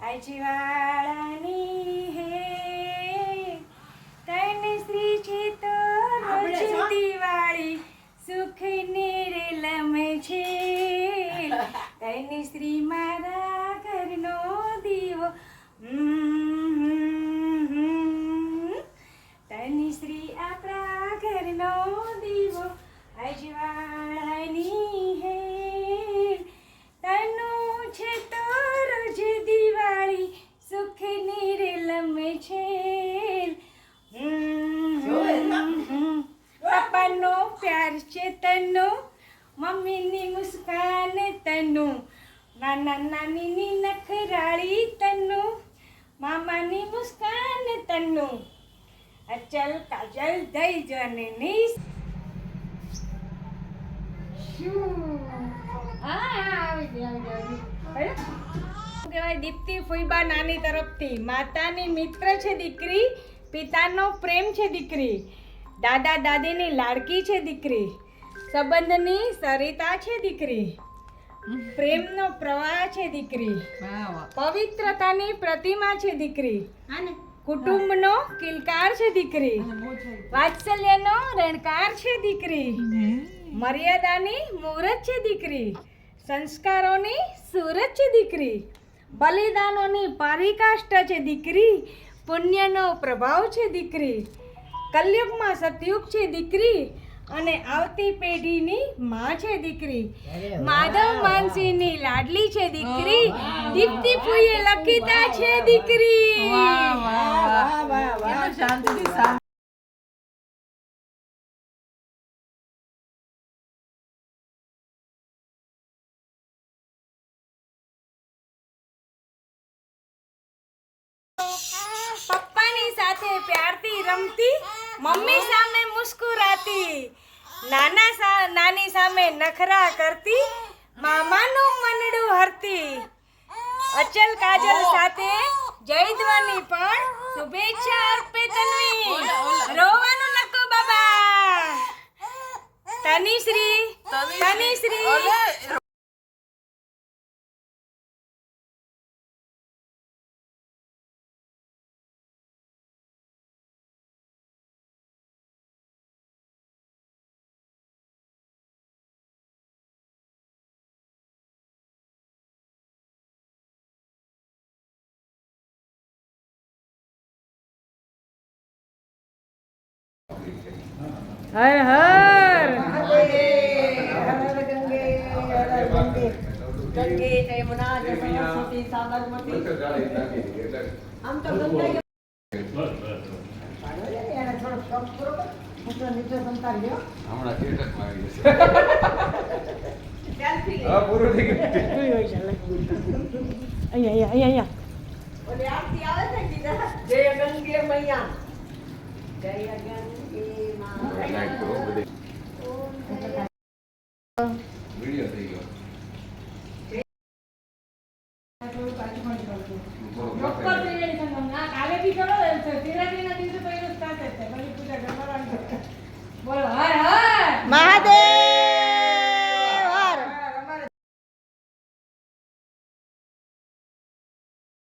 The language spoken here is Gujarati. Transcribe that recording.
અજવાળાની હે તન શ્રી છે તો રોજ દિવાળી સુખની રે લમે છે તન શ્રી મારા ઘરનો દીવો તન શ્રી આપણા ઘરનો દીવો અજવાળાની હે તનું છે તો રોજ દિવાળી સુખની રે લમે છે પપ્પાનો પ્યાર છે તનું મમ્મીની મુસ્કાન તનું નાના નાનીની નખરાળી તનું મામાની મુસ્કાન તનું અચલ કાજલ દઈ જનની કહેવાય દીપ્તિ ફુઈબા નાની તરફથી માતાની મિત્ર છે દીકરી, પિતાનો પ્રેમ છે દીકરી, દાદા દાદીની લાડકી છે દીકરી, સંબંધની સરિતા છે દીકરી, પ્રેમનો પ્રવાહ છે દીકરી, પવિત્રતાની પ્રતિમા છે દીકરી, કુટુંબનો કિલકાર છે દીકરી, વાત્સલ્યનો રણકાર છે દીકરી, મર્યાદાની મૂરત છે દીકરી, સંસ્કારોની સુરત છે દીકરી, બલિદાનોની પરિકાષ્ઠ છે દીકરી, પુણ્યનો પ્રભાવ છે દીકરી, કલયુગમાં સતયુગ છે દીકરી અને આવતી પેઢીની માં છે દીકરી, માધવ માનસીની લાડલી છે દીકરી, દીપ્તિ ફુઈએ લખીતા છે દીકરી. પપ્પાની સાથે પ્યારથી રમતી, મમ્મી સામે મુસ્કુરાતી, નાની સામે નખરા કરતી, મામાનું મનડું હરતી, અચલ કાજલ સાથે જયધ્વની પણ શુભેચ્છા અર્પે તન્વી. રોવાનું નકો બાબા. તનિશ્રી હર હર ગંગે જમુના સરસ્વતી સાબરમતી આમ તો ગંગા નીચે સંતાર ગયો હમણાં થિયેટરમાં આવી જશે. સેલ્ફી હા, પૂરું થઈ ગયું. અહીંયા ઓલે આરતી આવે છે કીધા જય ગંગે મૈયા જય ગંગે માં લાઈટ તો બધી